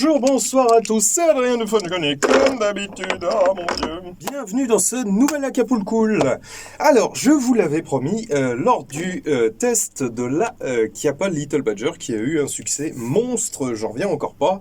Bonjour, bonsoir à tous, c'est Adrien de Funny comme d'habitude, oh mon dieu. Bienvenue dans ce nouvel Acapulco. Alors, je vous l'avais promis, lors du test de la Chiappa Little Badger, qui a eu un succès monstre, j'en reviens encore pas,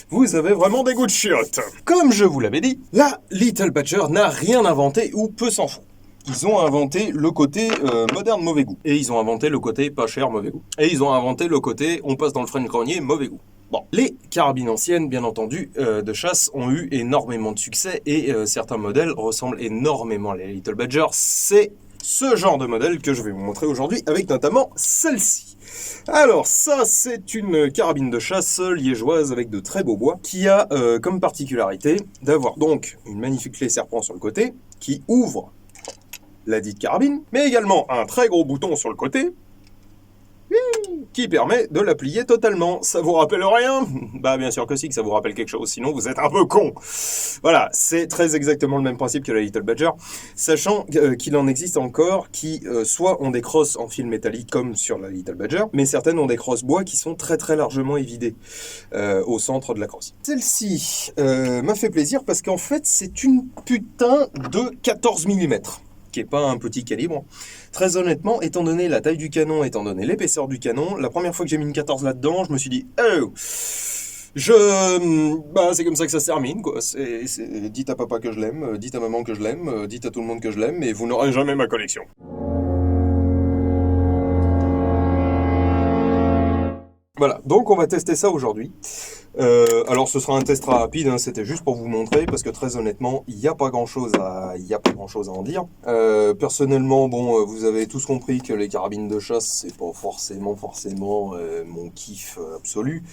vous avez vraiment des goûts de chiottes. Comme je vous l'avais dit, la Little Badger n'a rien inventé ou peu s'en fout. Ils ont inventé le côté moderne mauvais goût. Et ils ont inventé le côté pas cher mauvais goût. Et ils ont inventé le côté on passe dans le frein de grenier mauvais goût. Bon, les carabines anciennes, bien entendu, de chasse ont eu énormément de succès et certains modèles ressemblent énormément à la Little Badger. C'est ce genre de modèle que je vais vous montrer aujourd'hui avec notamment celle-ci. Alors ça, c'est une carabine de chasse liégeoise avec de très beaux bois qui a comme particularité d'avoir donc une magnifique clé serpent sur le côté qui ouvre la dite carabine, mais également un très gros bouton sur le côté qui permet de la plier totalement. Ça vous rappelle rien? Bah bien sûr que si, que ça vous rappelle quelque chose, sinon vous êtes un peu con. Voilà, c'est très exactement le même principe que la Little Badger, sachant qu'il en existe encore qui soit ont des crosses en fil métallique comme sur la Little Badger, mais certaines ont des crosses bois qui sont très très largement évidées au centre de la crosse. Celle-ci m'a fait plaisir parce qu'en fait c'est une putain de 14 mm. Qui n'est pas un petit calibre. Très honnêtement, étant donné la taille du canon, étant donné l'épaisseur du canon, la première fois que j'ai mis une 14 là-dedans, je me suis dit « Oh !» c'est comme ça que ça se termine, quoi. Dites à papa que je l'aime, dites à maman que je l'aime, dites à tout le monde que je l'aime, et vous n'aurez jamais ma collection. Voilà, donc on va tester ça aujourd'hui. Alors ce sera un test très rapide, hein, c'était juste pour vous montrer, parce que très honnêtement, il n'y a pas grand chose à en dire. Personnellement, bon, vous avez tous compris que les carabines de chasse, c'est pas forcément mon kiff absolu.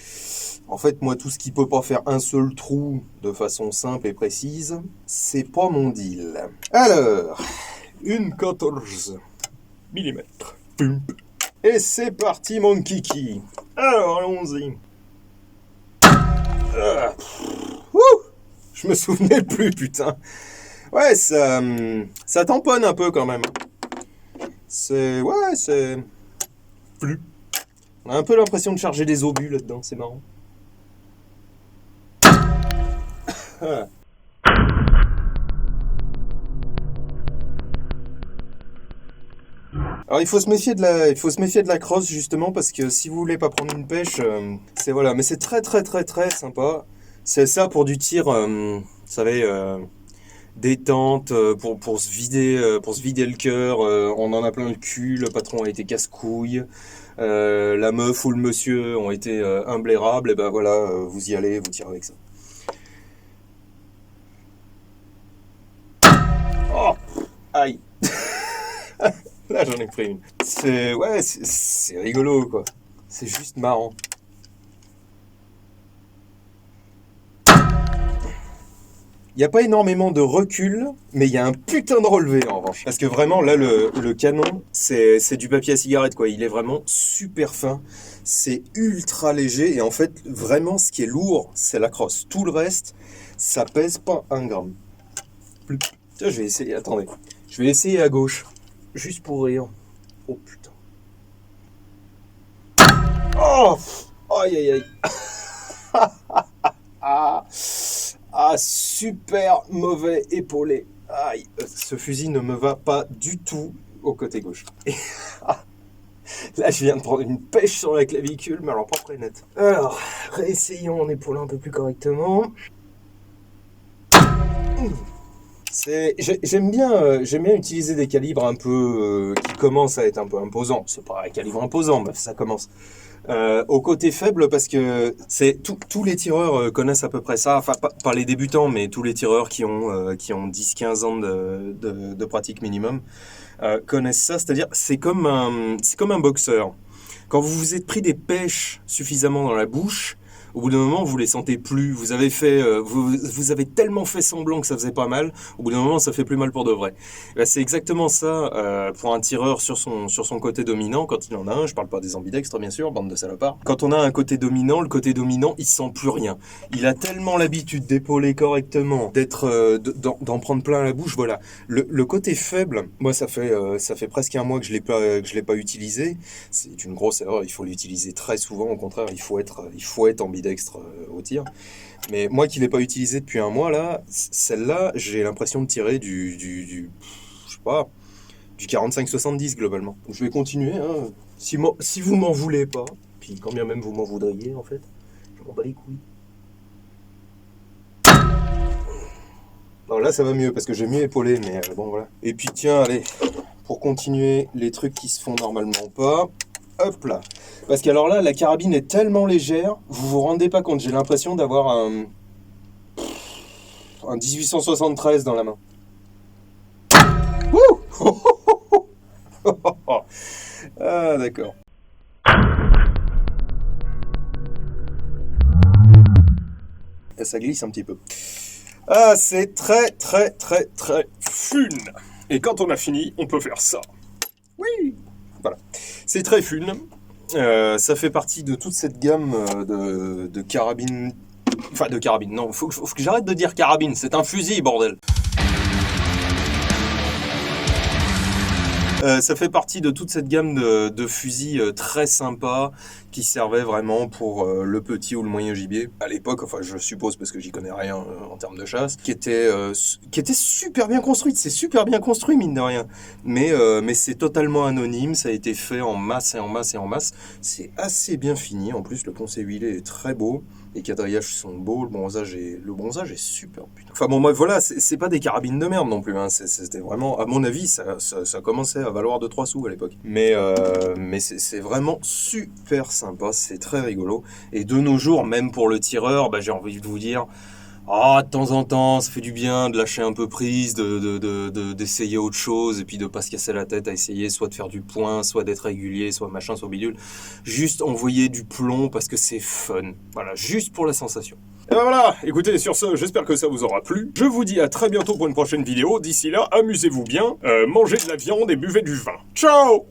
En fait, moi, tout ce qui peut pas faire un seul trou de façon simple et précise, c'est pas mon deal. Alors, une 14 mm. Et c'est parti, mon kiki. Alors, allons-y. Je me souvenais plus, putain. Ouais, ça tamponne un peu quand même. C'est plus. On a un peu l'impression de charger des obus là-dedans, c'est marrant. Alors il faut se méfier de la crosse justement parce que si vous voulez pas prendre une pêche, c'est voilà, mais c'est très très très très sympa. C'est ça pour du tir, vous savez, détente, pour se vider le cœur. On en a plein le cul, le patron a été casse-couille, la meuf ou le monsieur ont été imblairables, et ben voilà, vous y allez, vous tirez avec ça. Oh, aïe. Là, j'en ai pris une. C'est rigolo, quoi. C'est juste marrant. Il n'y a pas énormément de recul, mais il y a un putain de relevé, en revanche. Parce que vraiment, là, le canon, c'est du papier à cigarette, quoi. Il est vraiment super fin. C'est ultra léger. Et en fait, vraiment, ce qui est lourd, c'est la crosse. Tout le reste, ça pèse pas un gramme. Tiens, je vais essayer. Attendez. Je vais essayer à gauche. Juste pour rire. Oh putain. Oh, aïe aïe aïe. Super mauvais épaulé. Aïe, ce fusil ne me va pas du tout au côté gauche. Là, je viens de prendre une pêche sur la clavicule, mais alors pas très nette. Alors, réessayons en épaulant un peu plus correctement. J'aime bien utiliser des calibres un peu qui commencent à être un peu imposants. C'est pas un calibre imposant, mais ça commence. Au côté faible, parce que tous les tireurs connaissent à peu près ça. Enfin, pas les débutants, mais tous les tireurs qui ont 10-15 ans de pratique minimum connaissent ça. C'est-à-dire, c'est comme un boxeur. Quand vous vous êtes pris des pêches suffisamment dans la bouche, au bout d'un moment, vous les sentez plus. Vous avez tellement fait semblant que ça faisait pas mal. Au bout d'un moment, ça fait plus mal pour de vrai. Ben, c'est exactement ça pour un tireur sur son côté dominant, quand il en a un. Je parle pas des ambidextres, bien sûr, bande de salopards. Quand on a un côté dominant, le côté dominant, il sent plus rien. Il a tellement l'habitude d'épauler correctement, d'en prendre plein la bouche. Voilà. Le côté faible, moi, ça fait presque un mois que je l'ai pas utilisé. C'est une grosse erreur. Il faut l'utiliser très souvent. Au contraire, il faut être ambidextre. ambidextre au tir. Mais moi qui ne l'ai pas utilisé depuis un mois, là, celle-là, j'ai l'impression de tirer je sais pas, du 45-70 globalement. Donc, je vais continuer, hein. Si vous m'en voulez pas, puis quand bien même vous m'en voudriez en fait, je m'en bats les couilles. Alors là ça va mieux parce que j'ai mieux épaulé, mais bon voilà. Et puis tiens, allez, pour continuer les trucs qui se font normalement pas, hop là. Parce qu'alors là, la carabine est tellement légère, vous vous rendez pas compte, j'ai l'impression d'avoir un 1873 dans la main. Wouh. Ah d'accord. Et ça glisse un petit peu. Ah, c'est très fun. Et quand on a fini, on peut faire ça. Oui. Voilà. C'est très fun. Ça fait partie de toute cette gamme de carabines. Enfin, de carabines. Non, faut que j'arrête de dire carabine. C'est un fusil, bordel. Ça fait partie de toute cette gamme de fusils très sympas qui servaient vraiment pour le petit ou le moyen gibier à l'époque, enfin je suppose parce que j'y connais rien en termes de chasse, qui était super bien construite, c'est super bien construit mine de rien, mais c'est totalement anonyme, ça a été fait en masse et en masse et en masse, c'est assez bien fini, en plus le poncer huilé est très beau, les quadrillages sont beaux, le bronzage est super, putain. Enfin bon bref, voilà, c'est pas des carabines de merde non plus, hein. C'était vraiment, à mon avis, ça commençait à valoir 2-3 sous à l'époque. Mais c'est vraiment super sympa, c'est très rigolo. Et de nos jours, même pour le tireur, bah, j'ai envie de vous dire, de temps en temps, ça fait du bien de lâcher un peu prise, d'essayer autre chose, et puis de pas se casser la tête à essayer soit de faire du point, soit d'être régulier, soit machin, soit bidule. Juste envoyer du plomb parce que c'est fun. Voilà, juste pour la sensation. Et ben voilà, écoutez, sur ce, j'espère que ça vous aura plu. Je vous dis à très bientôt pour une prochaine vidéo. D'ici là, amusez-vous bien, mangez de la viande et buvez du vin. Ciao!